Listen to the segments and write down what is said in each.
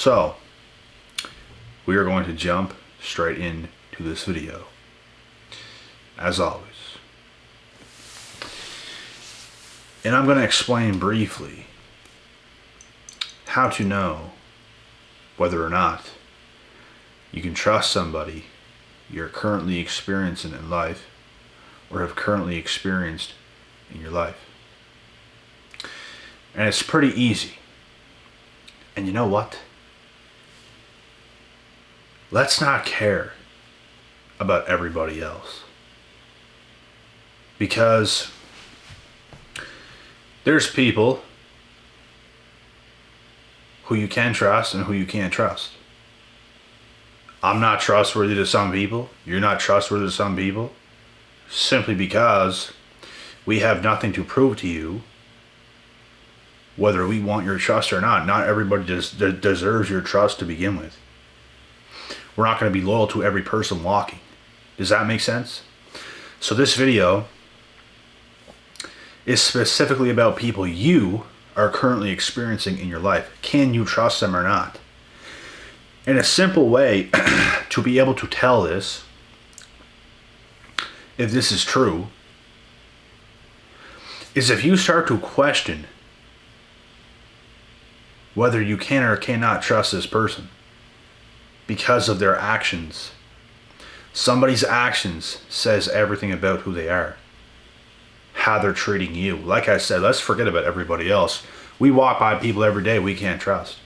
So, we are going to jump straight into this video, as always. And I'm going to explain briefly how to know whether or not you can trust somebody you're currently experiencing in life or have currently experienced in your life. And it's pretty easy. And you know what? Let's not care about everybody else. Because there's people who you can trust and who you can't trust. I'm not trustworthy to some people. You're not trustworthy to some people. Simply because we have nothing to prove to you whether we want your trust or not. Not everybody deserves your trust to begin with. We're not going to be loyal to every person walking. Does that make sense? So this video is specifically about people you are currently experiencing in your life. Can you trust them or not? And a simple way to be able to tell this, if this is true, is if you start to question whether you can or cannot trust this person because of their actions. Somebody's actions says everything about who they are, how they're treating you. Like I said, let's forget about everybody else. We walk by people every day we can't trust.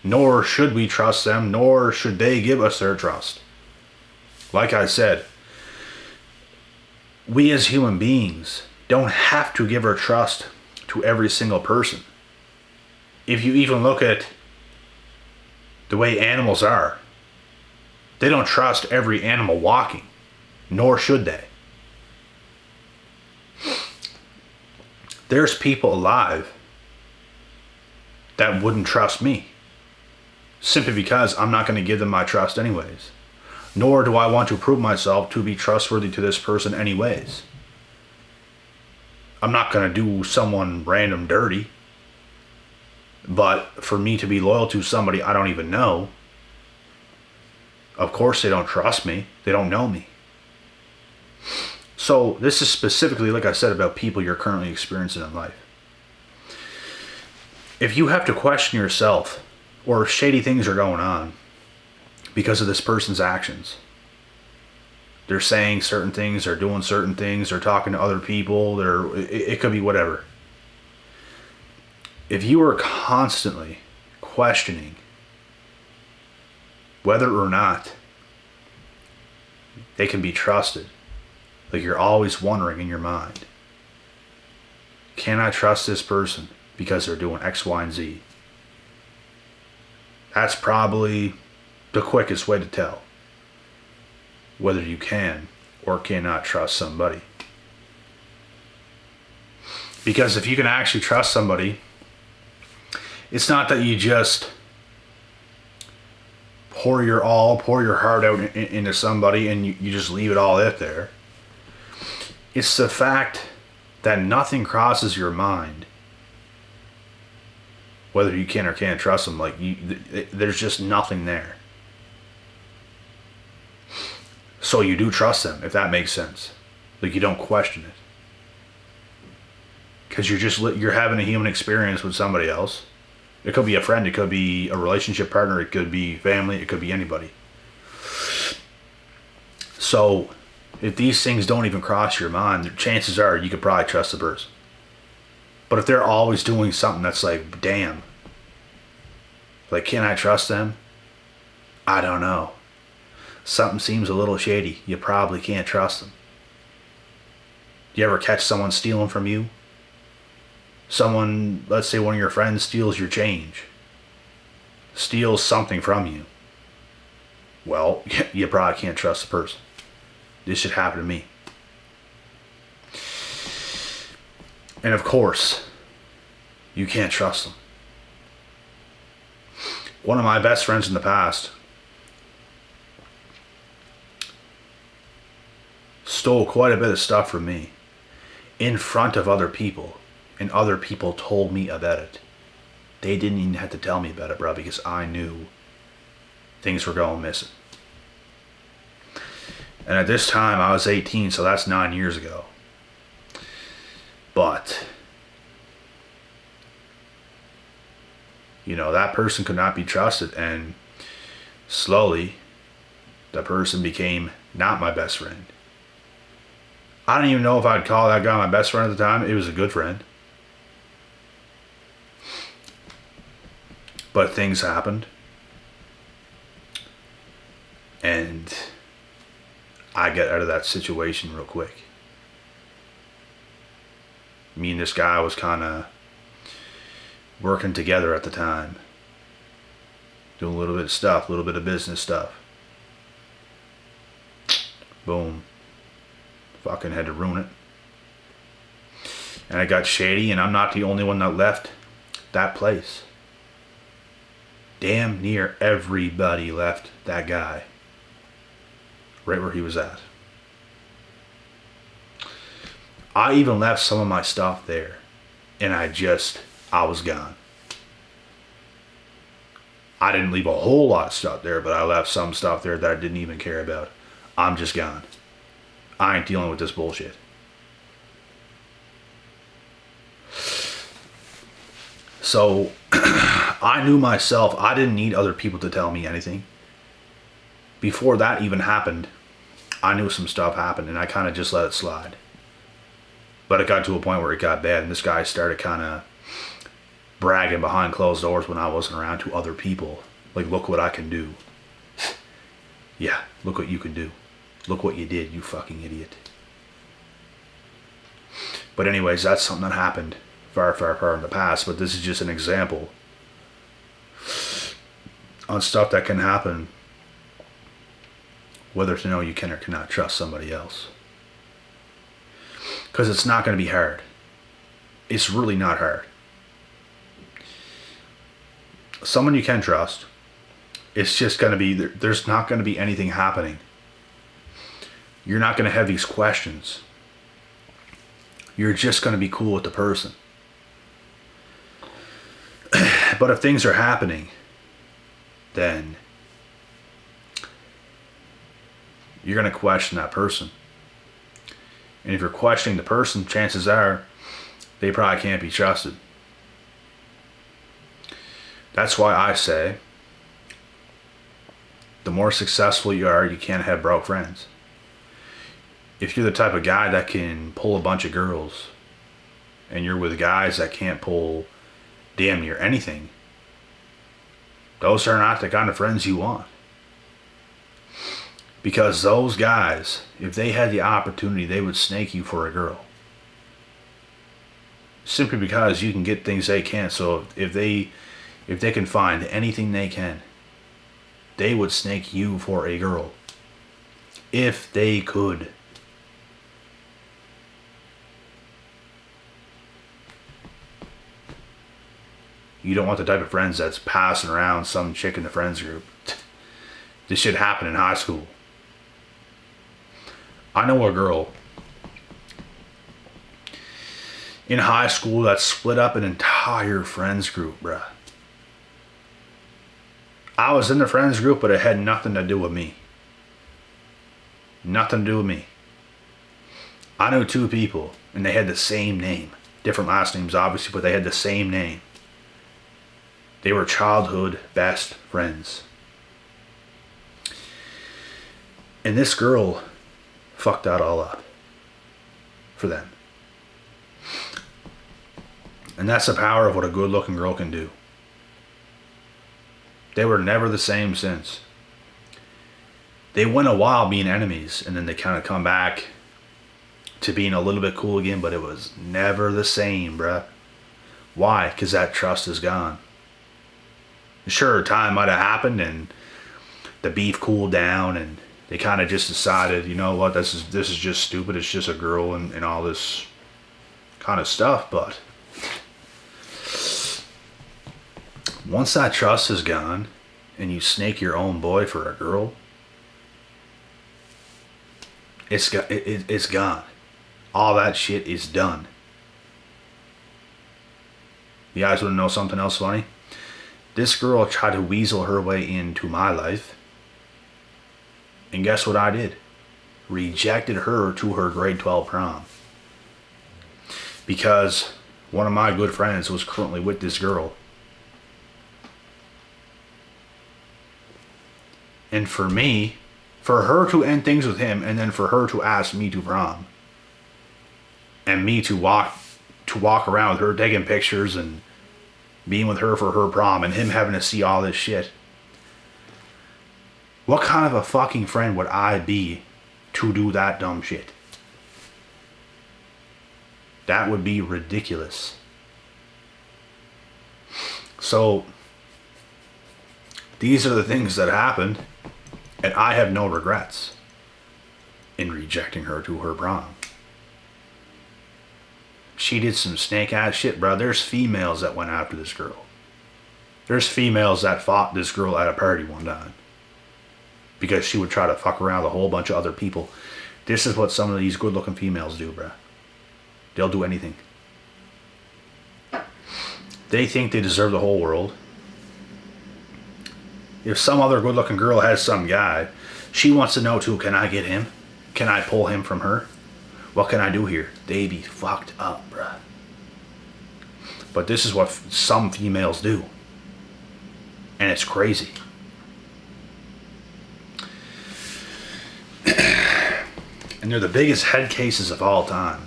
Nor should we trust them, nor should they give us their trust. Like I said, we as human beings don't have to give our trust to every single person. If you even look at the way animals are, they don't trust every animal walking, nor should they. There's people alive that wouldn't trust me, simply because I'm not going to give them my trust anyways. Nor do I want to prove myself to be trustworthy to this person anyways. I'm not going to do someone random dirty. But for me to be loyal to somebody I don't even know, of course they don't trust me. They don't know me. So this is specifically, like I said, about people you're currently experiencing in life. If you have to question yourself, or shady things are going on because of this person's actions, they're saying certain things, they're doing certain things, they're talking to other people, it could be whatever. If you are constantly questioning whether or not they can be trusted, like you're always wondering in your mind, can I trust this person because they're doing X, Y, and Z? That's probably the quickest way to tell whether you can or cannot trust somebody. Because if you can actually trust somebody, it's not that you just pour your heart out into somebody and you just leave it all out there. It's the fact that nothing crosses your mind whether you can or can't trust them. There's just nothing there. So you do trust them, if that makes sense. Like, you don't question it. Because you're having a human experience with somebody else. It could be a friend, it could be a relationship partner, it could be family, it could be anybody. So, if these things don't even cross your mind, the chances are you could probably trust the person. But if they're always doing something that's like, damn, like, can I trust them? I don't know. Something seems a little shady. You probably can't trust them. You ever catch someone stealing from you? Someone, let's say one of your friends steals your change, steals something from you. Well, you probably can't trust the person. This should happen to me. And of course, you can't trust them. One of my best friends in the past stole quite a bit of stuff from me in front of other people, and other people told me about it. They didn't even have to tell me about it, bro, because I knew things were going missing. And at this time, I was 18, so that's 9 years ago. But, you know, that person could not be trusted, and slowly, that person became not my best friend. I don't even know if I'd call that guy my best friend at the time. It was a good friend. But things happened. And I got out of that situation real quick. Me and this guy was kind of working together at the time. Doing a little bit of stuff, a little bit of business stuff. Boom. Fucking had to ruin it. And I got shady, and I'm not the only one that left that place. Damn near everybody left that guy right where he was at. I even left some of my stuff there, and I was gone. I didn't leave a whole lot of stuff there, but I left some stuff there that I didn't even care about. I'm just gone. I ain't dealing with this bullshit. So, I knew myself. I didn't need other people to tell me anything. Before that even happened, I knew some stuff happened, and I kind of just let it slide. But it got to a point where it got bad, and this guy started kind of bragging behind closed doors when I wasn't around to other people. Like, look what I can do. Yeah, look what you can do. Look what you did, you fucking idiot. But anyways, that's something that happened far, far, far in the past. But this is just an example on stuff that can happen, whether to know you can or cannot trust somebody else. Because it's not going to be hard. It's really not hard. Someone you can trust, it's just going to be, there's not going to be anything happening. You're not going to have these questions. You're just going to be cool with the person. But if things are happening, then you're going to question that person. And if you're questioning the person, chances are they probably can't be trusted. That's why I say the more successful you are, you can't have broke friends. If you're the type of guy that can pull a bunch of girls and you're with guys that can't pull damn near anything, those are not the kind of friends you want. Because those guys, if they had the opportunity, they would snake you for a girl. Simply because you can get things they can't. So if they can find anything they can, they would snake you for a girl. If they could. You don't want the type of friends that's passing around some chick in the friends group. This shit happened in high school. I know a girl in high school that split up an entire friends group, bruh. I was in the friends group, but it had nothing to do with me. Nothing to do with me. I knew two people, and they had the same name. Different last names, obviously, but they had the same name. They were childhood best friends. And this girl fucked that all up for them. And that's the power of what a good looking girl can do. They were never the same since. They went a while being enemies, and then they kind of come back to being a little bit cool again, but it was never the same, bruh. Why? Because that trust is gone. Sure, time might have happened and the beef cooled down, and they kind of just decided, you know what, this is just stupid. It's just a girl and all this kind of stuff. But once that trust is gone and you snake your own boy for a girl, it's gone. All that shit is done. You guys want to know something else funny? This girl tried to weasel her way into my life. And guess what I did? Rejected her to her grade 12 prom. Because one of my good friends was currently with this girl. And for me, for her to end things with him and then for her to ask me to prom. And me to walk around with her taking pictures and being with her for her prom and him having to see all this shit. What kind of a fucking friend would I be to do that dumb shit? That would be ridiculous. So, these are the things that happened, and I have no regrets in rejecting her to her prom. She did some snake ass shit, bro. There's females that went after this girl. There's females that fought this girl at a party one time because she would try to fuck around with a whole bunch of other people. This is what some of these good looking females do, bro. They'll do anything. They think they deserve the whole world. If some other good looking girl has some guy, she wants to know too, can I get him? Can I pull him from her? What can I do here? They be fucked up, bruh. But this is what some females do. And it's crazy. And they're the biggest head cases of all time.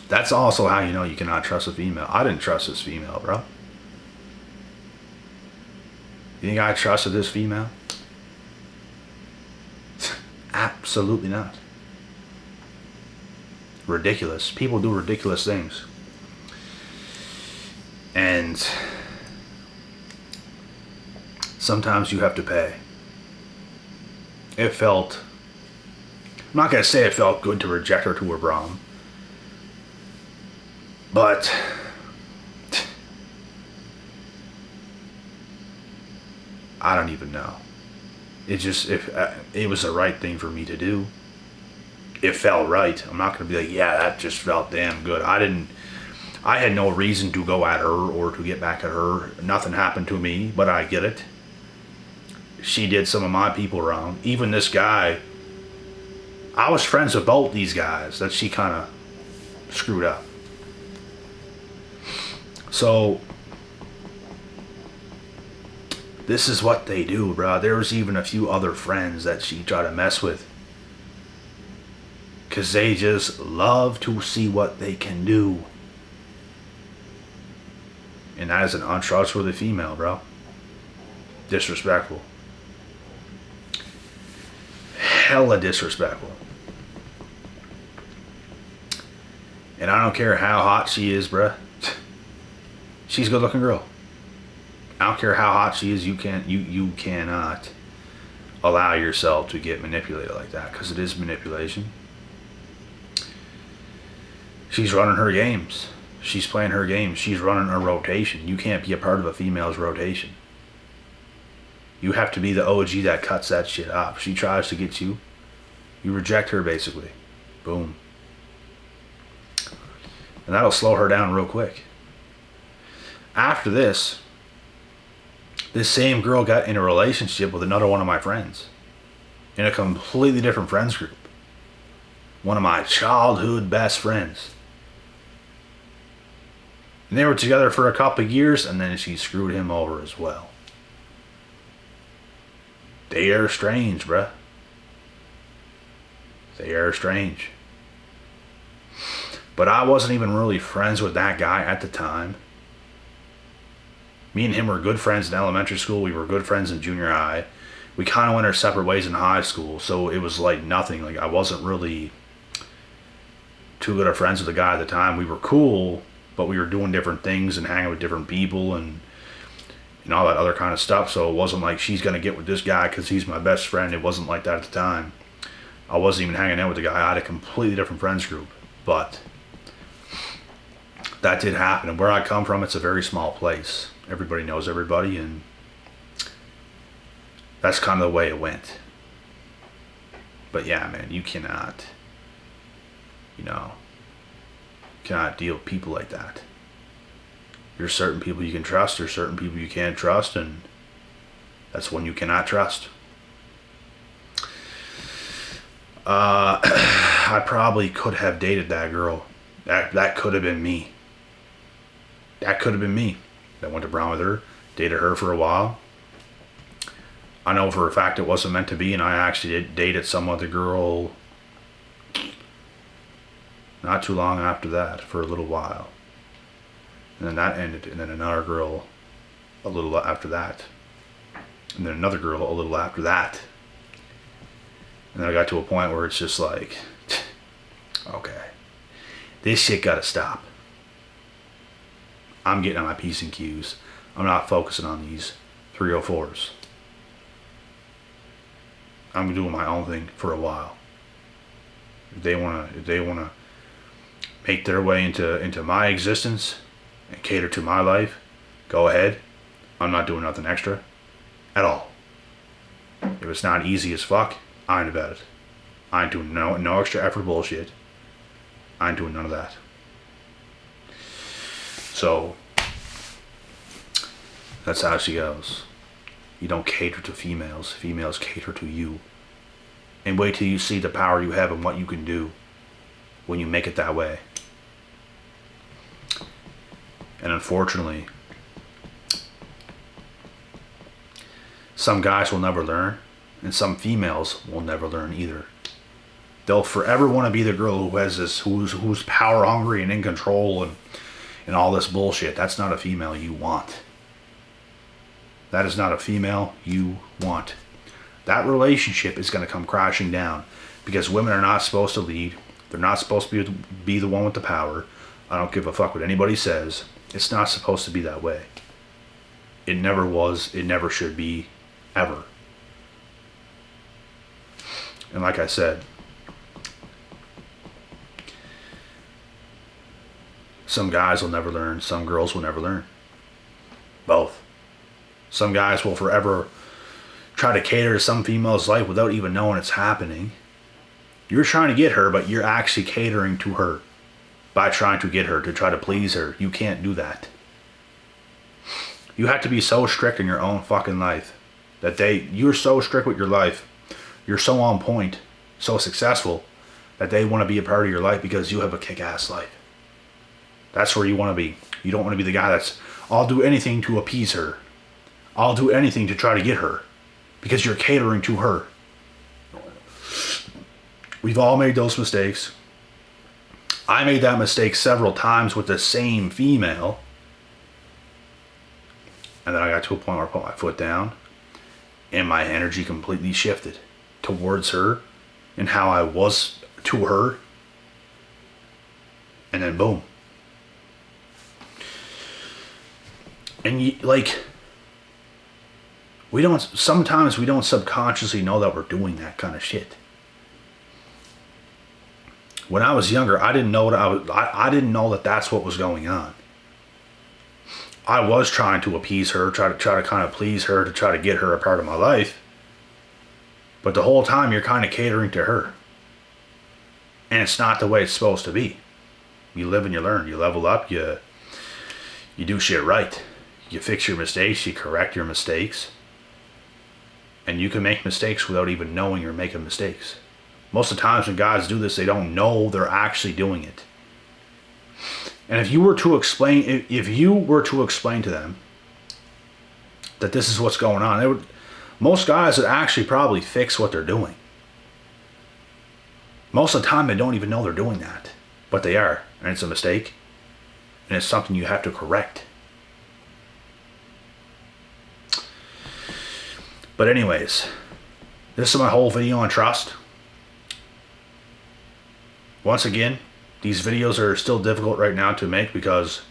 That's also how you know you cannot trust a female. I didn't trust this female, bro. You think I trusted this female? Absolutely not. Ridiculous. People do ridiculous things. And sometimes you have to pay. It felt, I'm not going to say it felt good to reject her to her prom. But I don't even know. It just, if it was the right thing for me to do, it felt right. I'm not going to be like, yeah, that just felt damn good. I had no reason to go at her or to get back at her. Nothing happened to me, but I get it. She did some of my people wrong. Even this guy, I was friends with both these guys that she kind of screwed up. So, this is what they do, bro. There was even a few other friends that she tried to mess with. Because they just love to see what they can do. And that is an untrustworthy female, bro. Disrespectful. Hella disrespectful. And I don't care how hot she is, bruh. She's a good looking girl. I don't care how hot she is, you cannot allow yourself to get manipulated like that, because it is manipulation. She's running her games. She's playing her games. She's running a rotation. You can't be a part of a female's rotation. You have to be the OG that cuts that shit off. She tries to get you. You reject her, basically. Boom. And that'll slow her down real quick. After this same girl got in a relationship with another one of my friends. In a completely different friends group. One of my childhood best friends. And they were together for a couple of years, and then she screwed him over as well. They are strange, bruh. They are strange. But I wasn't even really friends with that guy at the time. Me and him were good friends in elementary school. We were good friends in junior high. We kind of went our separate ways in high school, so it was like nothing. Like, I wasn't really too good of friends with the guy at the time. We were cool, but we were doing different things and hanging with different people and all that other kind of stuff. So it wasn't like she's going to get with this guy because he's my best friend. It wasn't like that at the time. I wasn't even hanging out with the guy. I had a completely different friends group. But that did happen. And where I come from, it's a very small place. Everybody knows everybody, and that's kind of the way it went. But yeah, man, you cannot, cannot deal with people like that. There's certain people you can trust, there's certain people you can't trust, and that's one you cannot trust. I probably could have dated that girl. That could have been me. That could have been me. I went to Brown with her, dated her for a while. I know for a fact it wasn't meant to be, and I actually dated some other girl not too long after that, for a little while. And then that ended, and then another girl a little after that. And then another girl a little after that. And then I got to a point where it's just like, okay, this shit gotta stop. I'm getting on my P's and Q's. I'm not focusing on these 304s. I'm doing my own thing for a while. If they wanna make their way into my existence and cater to my life, go ahead. I'm not doing nothing extra at all. If it's not easy as fuck, I ain't about it. I ain't doing no extra effort bullshit. I ain't doing none of that. So that's how she goes. You don't cater to females. Females cater to you. And wait till you see the power you have and what you can do when you make it that way. And unfortunately, some guys will never learn, and some females will never learn either. They'll forever want to be the girl who has this, who's power hungry and in control and all this bullshit. That's not a female you want. That is not a female you want. That relationship is going to come crashing down because women are not supposed to lead. They're not supposed to be the one with the power. I don't give a fuck what anybody says. It's not supposed to be that way. It never was. It never should be, ever. And like I said, some guys will never learn. Some girls will never learn. Both. Some guys will forever try to cater to some female's life without even knowing it's happening. You're trying to get her, but you're actually catering to her by trying to get her, to try to please her. You can't do that. You have to be so strict in your own fucking life that you're so strict with your life, you're so on point, so successful, that they want to be a part of your life because you have a kick-ass life. That's where you want to be. You don't want to be the guy that's, I'll do anything to appease her. I'll do anything to try to get her. Because you're catering to her. We've all made those mistakes. I made that mistake several times with the same female. And then I got to a point where I put my foot down. And my energy completely shifted towards her. And how I was to her. And then boom. And sometimes we don't subconsciously know that we're doing that kind of shit. When I was younger, I didn't know I didn't know that that's what was going on. I was trying to appease her, try to kind of please her, to try to get her a part of my life. But the whole time you're kind of catering to her. And it's not the way it's supposed to be. You live and you learn. You level up, you do shit right. You fix your mistakes, you correct your mistakes. And you can make mistakes without even knowing you're making mistakes. Most of the times when guys do this, they don't know they're actually doing it. And if you were to explain to them that this is what's going on, most guys would actually probably fix what they're doing. Most of the time they don't even know they're doing that. But they are. And it's a mistake. And it's something you have to correct. But anyways, this is my whole video on trust. Once again, these videos are still difficult right now to make because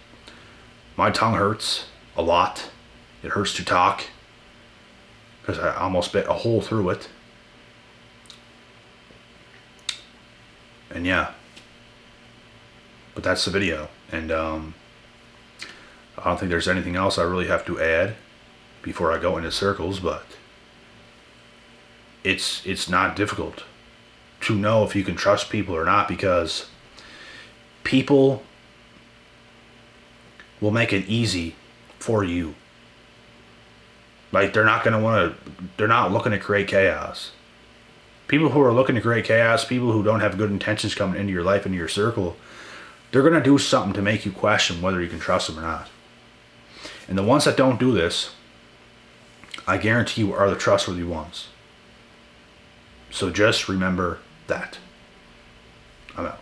my tongue hurts a lot. It hurts to talk because I almost bit a hole through it. And yeah, but that's the video. And I don't think there's anything else I really have to add before I go into circles, but it's not difficult to know if you can trust people or not, because people will make it easy for you. Like, they're not looking to create chaos. People who are looking to create chaos, people who don't have good intentions coming into your life, into your circle, they're going to do something to make you question whether you can trust them or not. And the ones that don't do this, I guarantee you, are the trustworthy ones. So just remember that. I'm out.